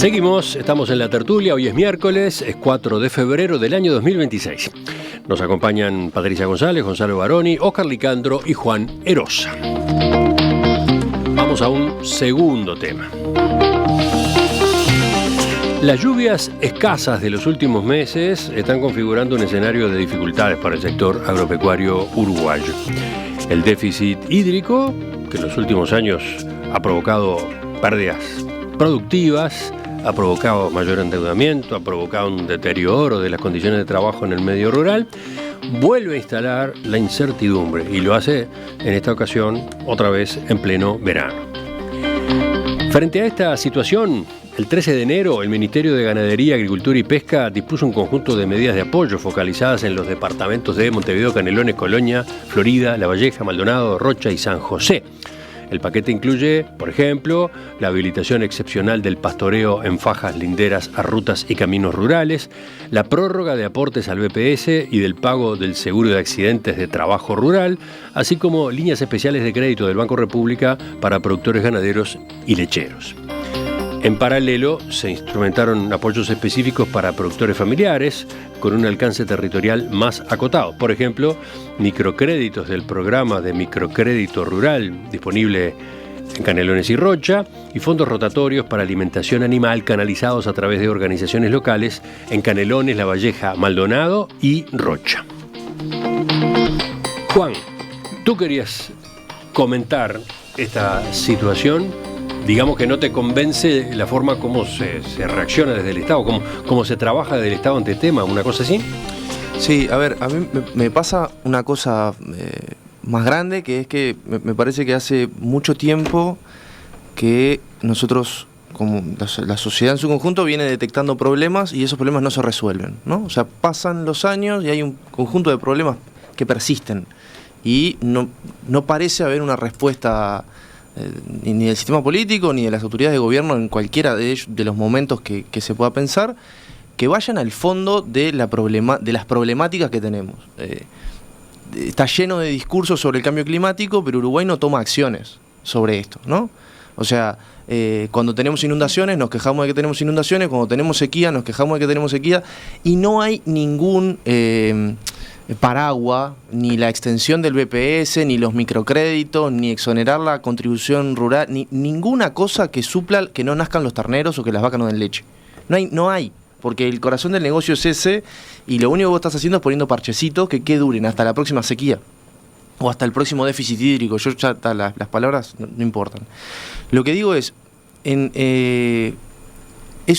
Seguimos, estamos en la tertulia, hoy es miércoles, es 4 de febrero del año 2026. Nos acompañan Patricia González, Gonzalo Baroni, Óscar Licandro y Juan Erosa. Vamos a un segundo tema. Las lluvias escasas de los últimos meses están configurando un escenario de dificultades para el sector agropecuario uruguayo. El déficit hídrico, que en los últimos años ha provocado pérdidas productivas, ha provocado mayor endeudamiento, ha provocado un deterioro de las condiciones de trabajo en el medio rural, vuelve a instalar la incertidumbre y lo hace en esta ocasión otra vez en pleno verano. Frente a esta situación, el 13 de enero el Ministerio de Ganadería, Agricultura y Pesca dispuso un conjunto de medidas de apoyo focalizadas en los departamentos de Montevideo, Canelones, Colonia, Florida, La Valleja, Maldonado, Rocha y San José. El paquete incluye, por ejemplo, la habilitación excepcional del pastoreo en fajas linderas a rutas y caminos rurales, la prórroga de aportes al BPS y del pago del seguro de accidentes de trabajo rural, así como líneas especiales de crédito del Banco República para productores ganaderos y lecheros. En paralelo, se instrumentaron apoyos específicos para productores familiares con un alcance territorial más acotado. Por ejemplo, microcréditos del programa de microcrédito rural disponible en Canelones y Rocha y fondos rotatorios para alimentación animal canalizados a través de organizaciones locales en Canelones, La Valleja, Maldonado y Rocha. Juan, tú querías comentar esta situación. Digamos que no te convence la forma como se reacciona desde el Estado, cómo se trabaja desde el Estado ante el tema, una cosa así. Sí, a ver, a mí me pasa una cosa más grande, que es que me parece que hace mucho tiempo que nosotros, como la sociedad en su conjunto, viene detectando problemas y esos problemas no se resuelven, ¿no? O sea, pasan los años y hay un conjunto de problemas que persisten y no parece haber una respuesta ni del sistema político ni de las autoridades de gobierno en cualquiera de los momentos que se pueda pensar, que vayan al fondo de las problemáticas que tenemos. Está lleno de discursos sobre el cambio climático, pero Uruguay no toma acciones sobre esto, ¿no? O sea, cuando tenemos inundaciones nos quejamos de que tenemos inundaciones, cuando tenemos sequía nos quejamos de que tenemos sequía, y no hay ningún paraguas, ni la extensión del BPS, ni los microcréditos, ni exonerar la contribución rural, ni ninguna cosa que supla que no nazcan los terneros o que las vacas no den leche. No hay, porque el corazón del negocio es ese, y lo único que vos estás haciendo es poniendo parchecitos que duren hasta la próxima sequía o hasta el próximo déficit hídrico. Las palabras no importan. Lo que digo es, es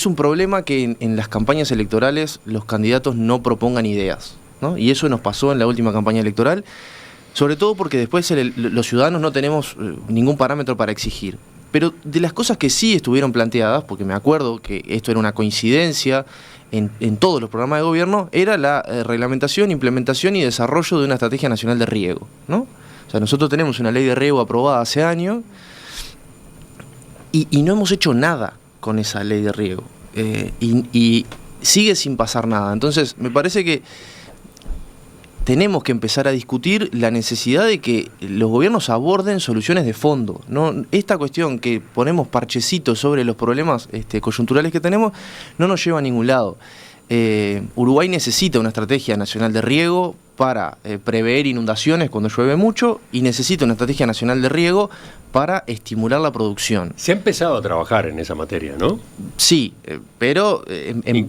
un problema que en las campañas electorales los candidatos no propongan ideas, ¿no? Y eso nos pasó en la última campaña electoral, sobre todo porque después los ciudadanos no tenemos ningún parámetro para exigir. Pero de las cosas que sí estuvieron planteadas, porque me acuerdo que esto era una coincidencia en todos los programas de gobierno, era la reglamentación, implementación y desarrollo de una estrategia nacional de riego, ¿no? O sea, nosotros tenemos una ley de riego aprobada hace años y no hemos hecho nada con esa ley de riego. Y sigue sin pasar nada. Entonces, me parece que tenemos que empezar a discutir la necesidad de que los gobiernos aborden soluciones de fondo, ¿no? Esta cuestión que ponemos parchecitos sobre los problemas coyunturales que tenemos no nos lleva a ningún lado. Uruguay necesita una estrategia nacional de riego para prever inundaciones cuando llueve mucho, y necesita una estrategia nacional de riego para estimular la producción. Se ha empezado a trabajar en esa materia, ¿no? Sí, pero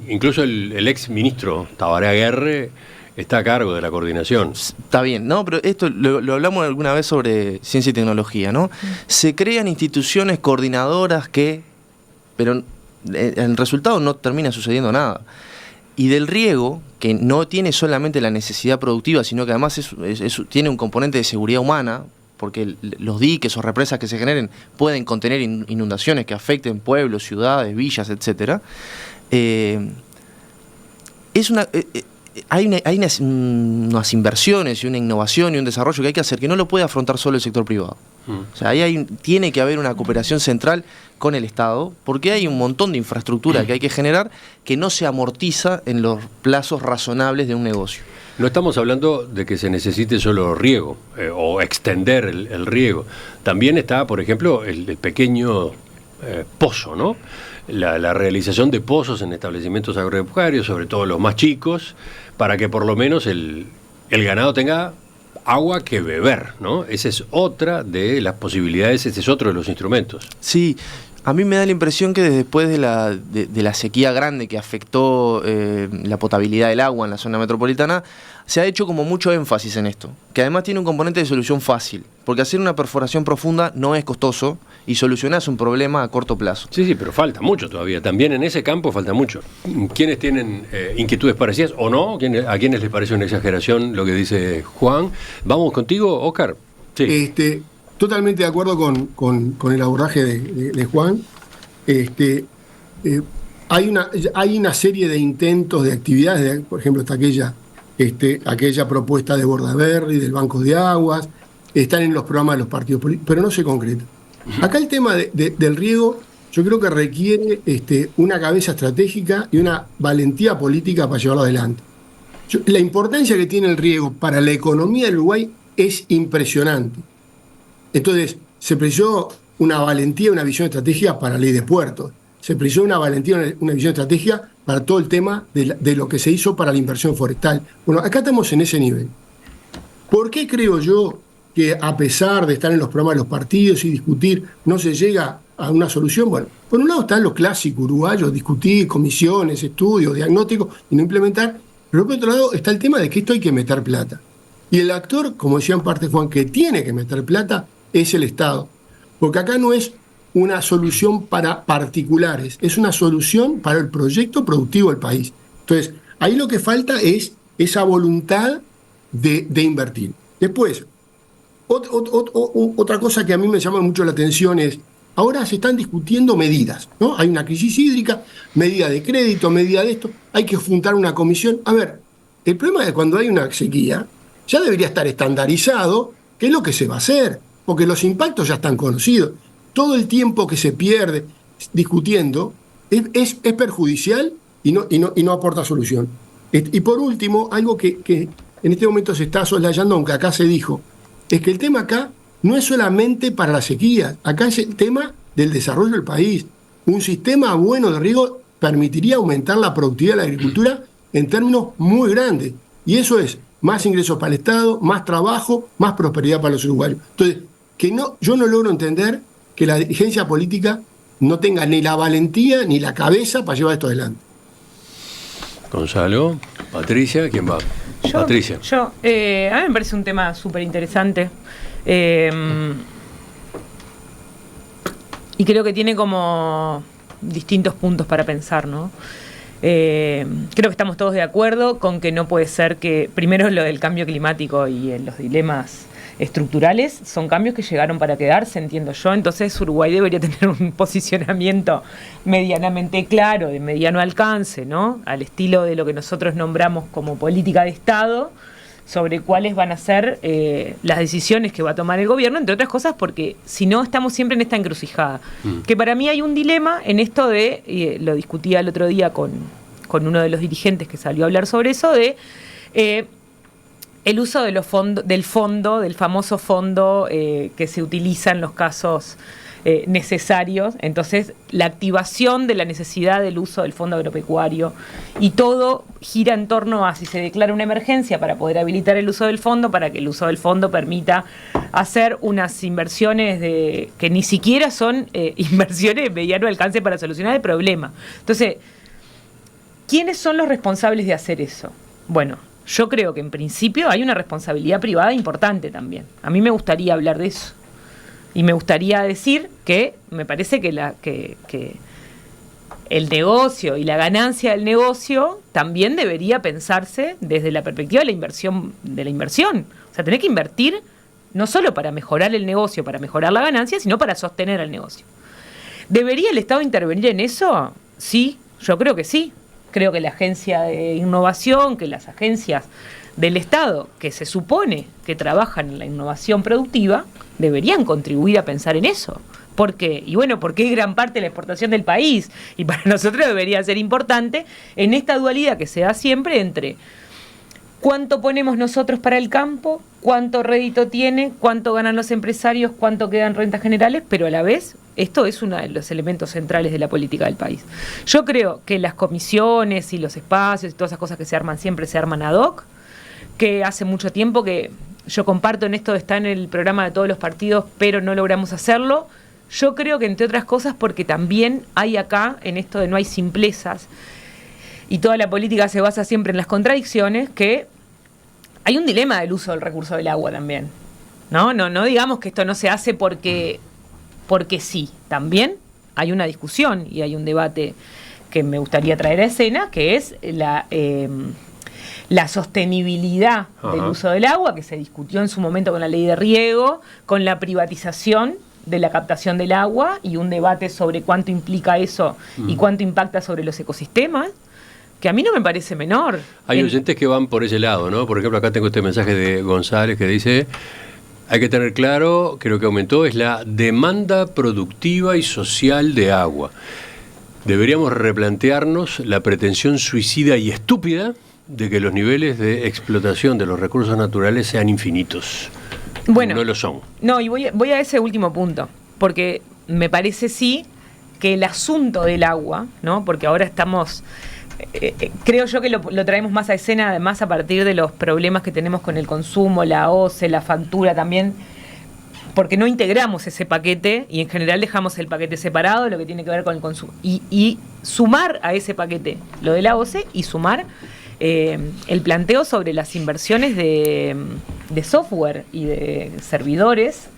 incluso el ex ministro Tabaré Aguerre está a cargo de la coordinación. Está bien, ¿no? Pero esto lo hablamos alguna vez sobre ciencia y tecnología, ¿no? Se crean instituciones coordinadoras pero en resultado no termina sucediendo nada. Y del riego, que no tiene solamente la necesidad productiva, sino que además tiene un componente de seguridad humana, porque los diques o represas que se generen pueden contener inundaciones que afecten pueblos, ciudades, villas, etc. Hay unas inversiones y una innovación y un desarrollo que hay que hacer que no lo puede afrontar solo el sector privado. O sea, tiene que haber una cooperación central con el Estado, porque hay un montón de infraestructura que hay que generar que no se amortiza en los plazos razonables de un negocio. No estamos hablando de que se necesite solo riego o extender el riego. También está, por ejemplo, el pequeño pozo, ¿no? La realización de pozos en establecimientos agropecuarios, sobre todo los más chicos, para que por lo menos el ganado tenga agua que beber, ¿no? Esa es otra de las posibilidades, ese es otro de los instrumentos. Sí, a mí me da la impresión que después de la sequía grande que afectó la potabilidad del agua en la zona metropolitana, se ha hecho como mucho énfasis en esto, que además tiene un componente de solución fácil, porque hacer una perforación profunda no es costoso y solucionás un problema a corto plazo. Sí, pero falta mucho todavía, también en ese campo falta mucho. ¿Quiénes tienen inquietudes parecidas o no? ¿A quiénes les parece una exageración lo que dice Juan? ¿Vamos contigo, Óscar? Sí. Totalmente de acuerdo con el abordaje de Juan. Hay una serie de intentos, de actividades, por ejemplo, está aquella propuesta de Bordaberry, del Banco de Aguas, están en los programas de los partidos políticos, pero no se concreta. Acá el tema del riego, yo creo que requiere una cabeza estratégica y una valentía política para llevarlo adelante. La importancia que tiene el riego para la economía del Uruguay es impresionante. Entonces, se precisó una valentía, una visión estratégica para la ley de puertos. Se precisó una valentía, una visión estratégica para todo el tema de lo que se hizo para la inversión forestal. Bueno, acá estamos en ese nivel. ¿Por qué creo yo que a pesar de estar en los programas de los partidos y discutir, no se llega a una solución? Bueno, por un lado están los clásicos uruguayos, discutir, comisiones, estudios, diagnósticos y no implementar, pero por otro lado está el tema de que esto hay que meter plata. Y el actor, como decía en parte Juan, que tiene que meter plata es el Estado. Porque acá no es una solución para particulares, es una solución para el proyecto productivo del país. Entonces, ahí lo que falta es esa voluntad de invertir. Después, otra cosa que a mí me llama mucho la atención es, ahora se están discutiendo medidas, ¿no? Hay una crisis hídrica, medida de crédito, medida de esto, hay que juntar una comisión. A ver, el problema es que cuando hay una sequía, ya debería estar estandarizado qué es lo que se va a hacer, porque los impactos ya están conocidos. Todo el tiempo que se pierde discutiendo es perjudicial y no aporta solución. Y por último, algo que en este momento se está soslayando, aunque acá se dijo, es que el tema acá no es solamente para la sequía, acá es el tema del desarrollo del país. Un sistema bueno de riego permitiría aumentar la productividad de la agricultura en términos muy grandes. Y eso es más ingresos para el Estado, más trabajo, más prosperidad para los uruguayos. Entonces, yo no logro entender que la dirigencia política no tenga ni la valentía ni la cabeza para llevar esto adelante. Gonzalo, Patricia, ¿quién va? Patricia. A mí me parece un tema súper interesante. Y creo que tiene como distintos puntos para pensar, ¿no? Creo que estamos todos de acuerdo con que no puede ser que, primero, lo del cambio climático y los dilemas estructurales son cambios que llegaron para quedarse, entiendo yo. Entonces Uruguay debería tener un posicionamiento medianamente claro, de mediano alcance, ¿no? Al estilo de lo que nosotros nombramos como política de Estado, sobre cuáles van a ser las decisiones que va a tomar el gobierno, entre otras cosas porque si no estamos siempre en esta encrucijada. Que para mí hay un dilema en esto de, lo discutía el otro día con uno de los dirigentes que salió a hablar sobre eso, de el uso de del famoso fondo que se utiliza en los casos necesarios. Entonces, la activación de la necesidad del uso del fondo agropecuario y todo gira en torno a si se declara una emergencia para poder habilitar el uso del fondo, para que el uso del fondo permita hacer unas inversiones que ni siquiera son inversiones de mediano alcance para solucionar el problema. Entonces, ¿quiénes son los responsables de hacer eso? Bueno, yo creo que en principio hay una responsabilidad privada importante también. A mí me gustaría hablar de eso. Y me gustaría decir que me parece que el negocio y la ganancia del negocio también debería pensarse desde la perspectiva de la inversión. O sea, tenés que invertir no solo para mejorar el negocio, para mejorar la ganancia, sino para sostener el negocio. ¿Debería el Estado intervenir en eso? Sí, yo creo que sí. Creo que la agencia de innovación, que las agencias del Estado, que se supone que trabajan en la innovación productiva, deberían contribuir a pensar en eso. ¿Por qué? Y bueno, porque es gran parte de la exportación del país. Y para nosotros debería ser importante en esta dualidad que se da siempre entre cuánto ponemos nosotros para el campo, cuánto rédito tiene, cuánto ganan los empresarios, cuánto quedan rentas generales, pero a la vez Esto es uno de los elementos centrales de la política del país. Yo creo que las comisiones y los espacios y todas esas cosas que se arman siempre se arman ad hoc, que hace mucho tiempo que yo comparto en esto, está en el programa de todos los partidos, pero no logramos hacerlo. Yo creo que entre otras cosas porque también hay acá, en esto de no hay simplezas, y toda la política se basa siempre en las contradicciones, que hay un dilema del uso del recurso del agua también. No digamos que esto no se hace porque sí. También hay una discusión y hay un debate que me gustaría traer a escena, que es la sostenibilidad del uso del agua, que se discutió en su momento con la ley de riego, con la privatización de la captación del agua y un debate sobre cuánto implica eso y cuánto impacta sobre los ecosistemas, que a mí no me parece menor. Hay oyentes que van por ese lado, ¿no? Por ejemplo, acá tengo este mensaje de González que dice: hay que tener claro que lo que aumentó es la demanda productiva y social de agua. Deberíamos replantearnos la pretensión suicida y estúpida de que los niveles de explotación de los recursos naturales sean infinitos. Bueno, no lo son. No, y voy a ese último punto, porque me parece sí que el asunto del agua, ¿no? Porque ahora estamos... creo yo que lo traemos más a escena, además a partir de los problemas que tenemos con el consumo, la OCE, la factura también, porque no integramos ese paquete y en general dejamos el paquete separado, lo que tiene que ver con el consumo. Y sumar a ese paquete lo de la OCE y sumar el planteo sobre las inversiones de software y de servidores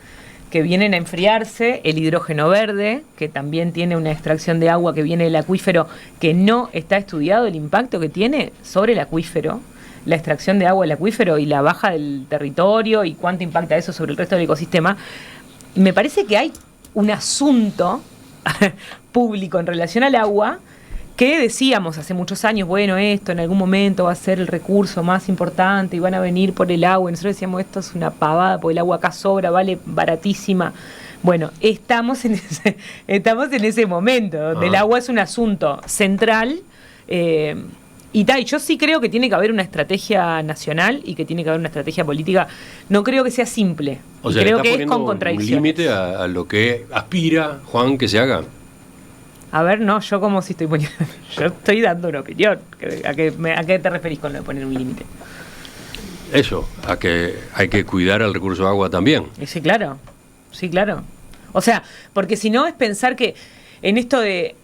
que vienen a enfriarse, el hidrógeno verde, que también tiene una extracción de agua que viene del acuífero, que no está estudiado el impacto que tiene sobre el acuífero, la extracción de agua del acuífero y la baja del territorio y cuánto impacta eso sobre el resto del ecosistema. Me parece que hay un asunto público en relación al agua que decíamos hace muchos años, bueno, esto en algún momento va a ser el recurso más importante y van a venir por el agua. Y nosotros decíamos, esto es una pavada, porque el agua acá sobra, vale baratísima. Bueno, estamos en ese momento, donde el agua es un asunto central. Y yo sí creo que tiene que haber una estrategia nacional y que tiene que haber una estrategia política. No creo que sea simple. O sea, creo que es con un contradicciones. límite a lo que aspira Juan que se haga. A ver, no, yo como si estoy poniendo... Yo estoy dando una opinión. ¿A qué te referís con lo de poner un límite? Eso, a que hay que cuidar el recurso de agua también. Sí, claro. Sí, claro. O sea, porque si no es pensar que en esto de...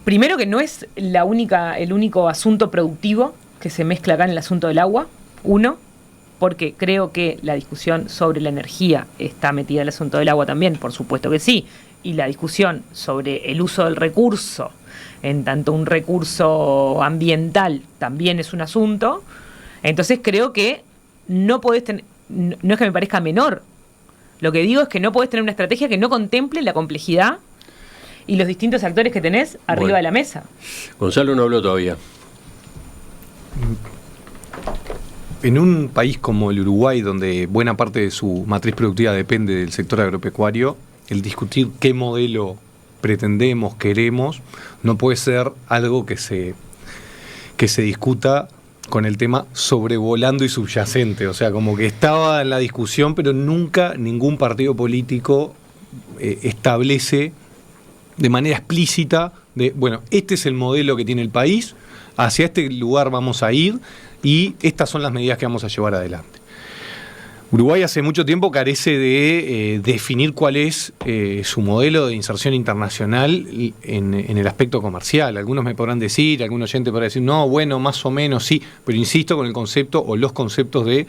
Primero que no es el único asunto productivo que se mezcla acá en el asunto del agua. Uno, porque creo que la discusión sobre la energía está metida en el asunto del agua también, por supuesto que sí. Y la discusión sobre el uso del recurso, en tanto un recurso ambiental, también es un asunto. Entonces creo que no podés tener, no es que me parezca menor, lo que digo es que no podés tener una estrategia que no contemple la complejidad y los distintos actores que tenés arriba de la mesa. Gonzalo no habló todavía. En un país como el Uruguay, donde buena parte de su matriz productiva depende del sector agropecuario, el discutir qué modelo pretendemos, queremos, no puede ser algo que se discuta con el tema sobrevolando y subyacente. O sea, como que estaba en la discusión, pero nunca ningún partido político establece de manera explícita bueno, este es el modelo que tiene el país, hacia este lugar vamos a ir y estas son las medidas que vamos a llevar adelante. Uruguay hace mucho tiempo carece de definir cuál es su modelo de inserción internacional en el aspecto comercial. Algunos me podrán decir, algún oyente podrá decir, no, bueno, más o menos sí, pero insisto con el concepto o los conceptos de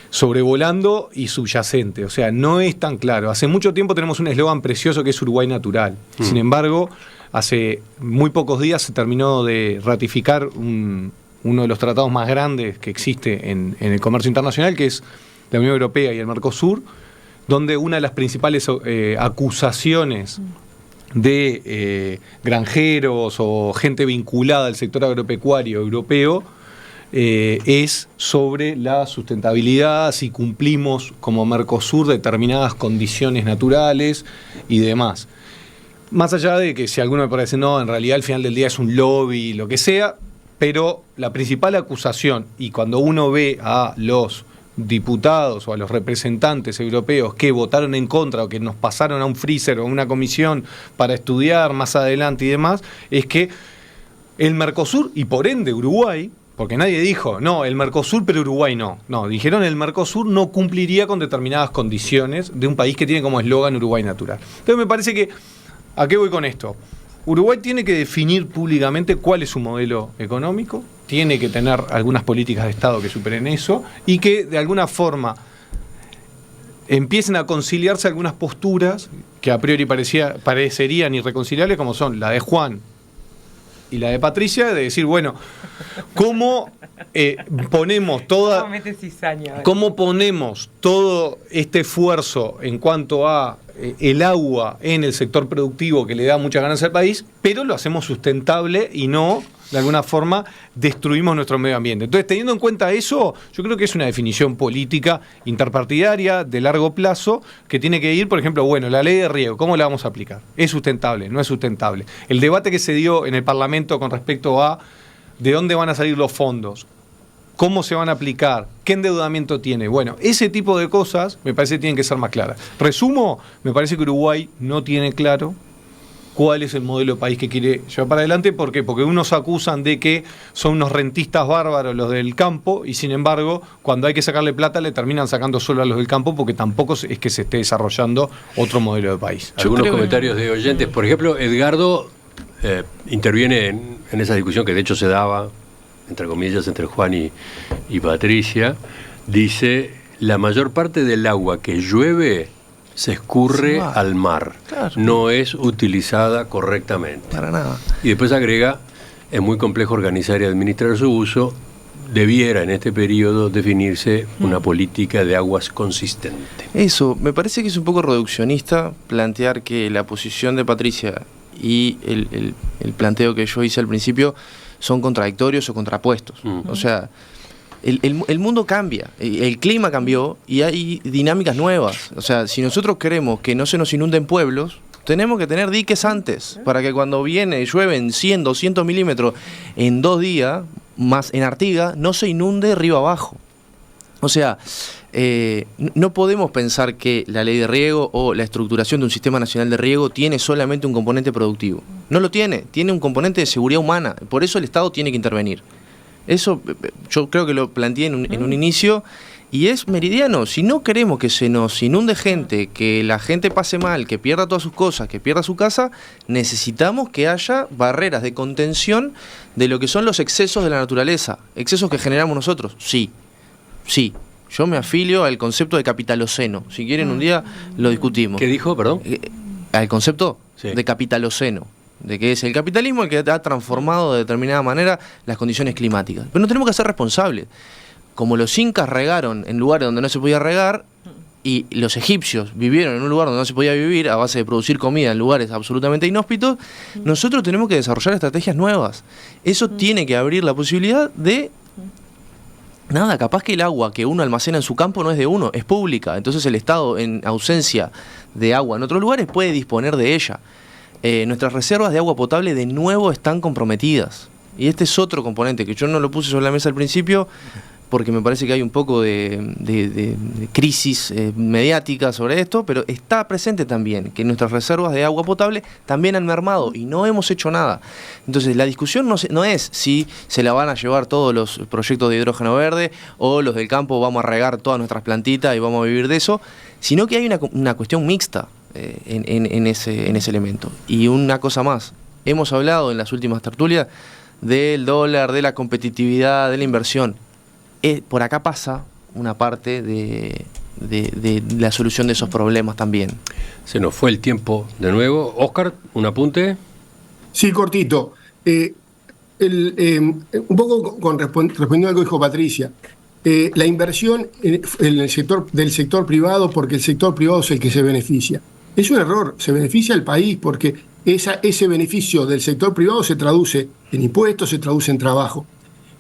sobrevolando y subyacente. O sea, no es tan claro. Hace mucho tiempo tenemos un eslogan precioso que es Uruguay natural. Sin embargo, hace muy pocos días se terminó de ratificar uno de los tratados más grandes que existe en el comercio internacional, que es la Unión Europea y el Mercosur, donde una de las principales acusaciones de granjeros o gente vinculada al sector agropecuario europeo es sobre la sustentabilidad, si cumplimos como Mercosur determinadas condiciones naturales y demás. Más allá de que si alguno me parece, no, en realidad al final del día es un lobby, lo que sea, pero la principal acusación, y cuando uno ve a los diputados o a los representantes europeos que votaron en contra o que nos pasaron a un freezer o a una comisión para estudiar más adelante y demás, es que el Mercosur y por ende Uruguay, porque nadie dijo, no, el Mercosur pero Uruguay no. No, dijeron el Mercosur no cumpliría con determinadas condiciones de un país que tiene como eslogan Uruguay natural. Entonces me parece que, ¿a qué voy con esto? Uruguay tiene que definir públicamente cuál es su modelo económico, tiene que tener algunas políticas de Estado que superen eso y que de alguna forma empiecen a conciliarse algunas posturas que a priori parecerían irreconciliables, como son la de Juan y la de Patricia, de decir, bueno, ¿cómo ponemos cómo ponemos todo este esfuerzo en cuanto a el agua en el sector productivo que le da mucha ganancia al país, pero lo hacemos sustentable y no, de alguna forma, destruimos nuestro medio ambiente? Entonces, teniendo en cuenta eso, yo creo que es una definición política interpartidaria de largo plazo que tiene que ir, por ejemplo, bueno, la ley de riego, ¿cómo la vamos a aplicar? ¿Es sustentable? ¿No es sustentable? El debate que se dio en el Parlamento con respecto a de dónde van a salir los fondos, cómo se van a aplicar, qué endeudamiento tiene. Bueno, ese tipo de cosas me parece que tienen que ser más claras. Resumo, me parece que Uruguay no tiene claro cuál es el modelo de país que quiere llevar para adelante. ¿Por qué? Porque unos acusan de que son unos rentistas bárbaros los del campo y sin embargo, cuando hay que sacarle plata le terminan sacando solo a los del campo porque tampoco es que se esté desarrollando otro modelo de país. Algunos comentarios de oyentes, por ejemplo, Edgardo interviene en esa discusión que de hecho se daba, entre comillas, entre Juan y Patricia. Dice, la mayor parte del agua que llueve se escurre al mar, claro, no es utilizada correctamente. Para nada. Y después agrega, es muy complejo organizar y administrar su uso, debiera en este periodo definirse una política de aguas consistente. Eso, me parece que es un poco reduccionista plantear que la posición de Patricia y el planteo que yo hice al principio son contradictorios o contrapuestos. O sea, el mundo cambia, el clima cambió y hay dinámicas nuevas. O sea, si nosotros queremos que no se nos inunden pueblos, tenemos que tener diques antes, para que cuando llueven 100, 200 milímetros en 2 días, más en Artigas, no se inunde río abajo. O sea, no podemos pensar que la ley de riego o la estructuración de un sistema nacional de riego tiene solamente un componente productivo. No lo tiene, tiene un componente de seguridad humana. Por eso el Estado tiene que intervenir. Eso yo creo que lo planteé en un inicio y es meridiano. Si no queremos que se nos inunde gente, que la gente pase mal, que pierda todas sus cosas, que pierda su casa, necesitamos que haya barreras de contención de lo que son los excesos de la naturaleza. ¿Excesos que generamos nosotros? Sí. Yo me afilio al concepto de capitaloceno. Si quieren un día lo discutimos. ¿Qué dijo, perdón? Al concepto de capitaloceno, de que es el capitalismo el que ha transformado de determinada manera las condiciones climáticas. Pero nos tenemos que hacer responsables. Como los incas regaron en lugares donde no se podía regar y los egipcios vivieron en un lugar donde no se podía vivir a base de producir comida en lugares absolutamente inhóspitos, nosotros tenemos que desarrollar estrategias nuevas. Eso tiene que abrir la posibilidad de... Nada, capaz que el agua que uno almacena en su campo no es de uno, es pública. Entonces el Estado, en ausencia de agua en otros lugares, puede disponer de ella. Nuestras reservas de agua potable de nuevo están comprometidas. Y este es otro componente que yo no lo puse sobre la mesa al principio, porque me parece que hay un poco de crisis mediática sobre esto, pero está presente también que nuestras reservas de agua potable también han mermado y no hemos hecho nada. Entonces la discusión no es si se la van a llevar todos los proyectos de hidrógeno verde o los del campo vamos a regar todas nuestras plantitas y vamos a vivir de eso, sino que hay una cuestión mixta en ese elemento. Y una cosa más, hemos hablado en las últimas tertulias del dólar, de la competitividad, de la inversión. Por acá pasa una parte de la solución de esos problemas también. Se nos fue el tiempo de nuevo. Óscar, un apunte. Sí, cortito. Un poco respondiendo a algo que dijo Patricia. La inversión en el sector del sector privado, porque el sector privado es el que se beneficia. Es un error, se beneficia el país porque ese beneficio del sector privado se traduce en impuestos, se traduce en trabajo.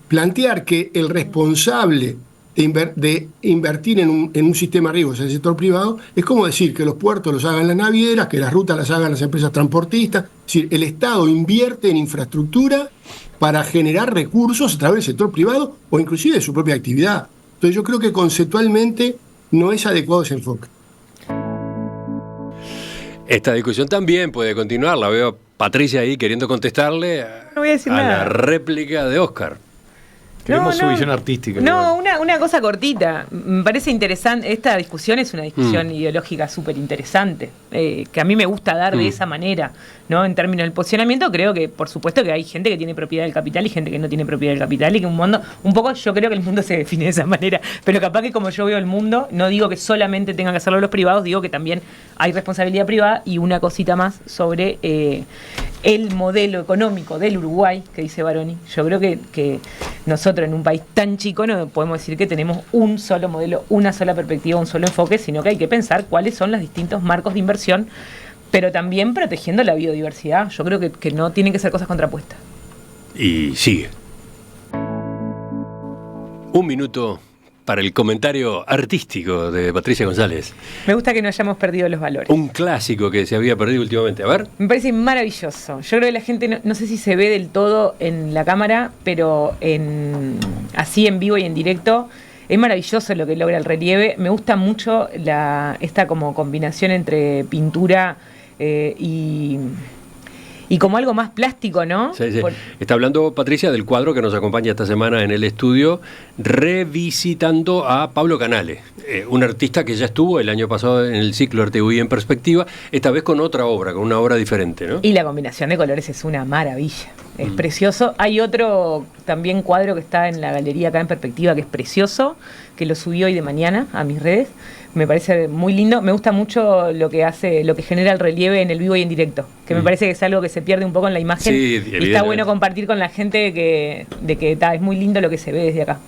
Plantear que el responsable de invertir en un sistema de riego es el sector privado es como decir que los puertos los hagan las navieras, que las rutas las hagan las empresas transportistas. Es decir, el Estado invierte en infraestructura para generar recursos a través del sector privado o inclusive de su propia actividad. Entonces yo creo que conceptualmente no es adecuado ese enfoque. Esta discusión también puede continuar. La veo a Patricia ahí queriendo contestarle No voy a decir a nada. la réplica de Oscar. Queremos su visión artística. No, una cosa cortita. Me parece interesante. Esta discusión es una discusión ideológica súper interesante, que a mí me gusta dar de esa manera, ¿no? En términos del posicionamiento, creo que, por supuesto, que hay gente que tiene propiedad del capital y gente que no tiene propiedad del capital, y que un poco yo creo que el mundo se define de esa manera. Pero capaz que como yo veo el mundo, no digo que solamente tengan que hacerlo los privados, digo que también hay responsabilidad privada. Y una cosita más sobre el modelo económico del Uruguay, que dice Baroni. Yo creo que nosotros en un país tan chico no podemos decir que tenemos un solo modelo, una sola perspectiva, un solo enfoque, sino que hay que pensar cuáles son los distintos marcos de inversión, pero también protegiendo la biodiversidad. Yo creo que no tienen que ser cosas contrapuestas. Y sigue. Un minuto para el comentario artístico de Patricia González. Me gusta que no hayamos perdido los valores. Un clásico que se había perdido últimamente. A ver. Me parece maravilloso. Yo creo que la gente, no sé si se ve del todo en la cámara, pero así en vivo y en directo, es maravilloso lo que logra el relieve. Me gusta mucho esta como combinación entre pintura y como algo más plástico, ¿no? Sí. Está hablando Patricia del cuadro que nos acompaña esta semana en el estudio, revisitando a Pablo Canale, un artista que ya estuvo el año pasado en el ciclo Arte UI en Perspectiva, esta vez con otra obra, con una obra diferente, ¿no? Y la combinación de colores es una maravilla, es precioso. Hay otro también cuadro que está en la galería acá en Perspectiva, que es precioso, que lo subí hoy de mañana a mis redes. Me parece muy lindo. Me gusta mucho lo que genera el relieve en el vivo y en directo, que me parece que es algo que se pierde un poco en la imagen. Sí, y está bueno compartir con la gente de que es muy lindo lo que se ve desde acá.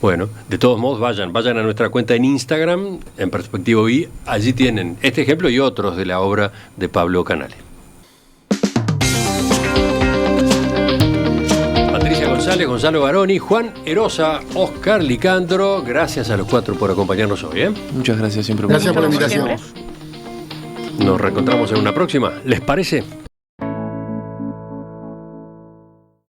Bueno, de todos modos vayan a nuestra cuenta en Instagram, en Perspectiva UI, allí tienen este ejemplo y otros de la obra de Pablo Canale. Patricia González, Gonzalo Baroni, Juan Erosa, Oscar Licandro, gracias a los cuatro por acompañarnos hoy. Muchas gracias siempre. Gracias por la invitación. Nos reencontramos en una próxima, ¿les parece?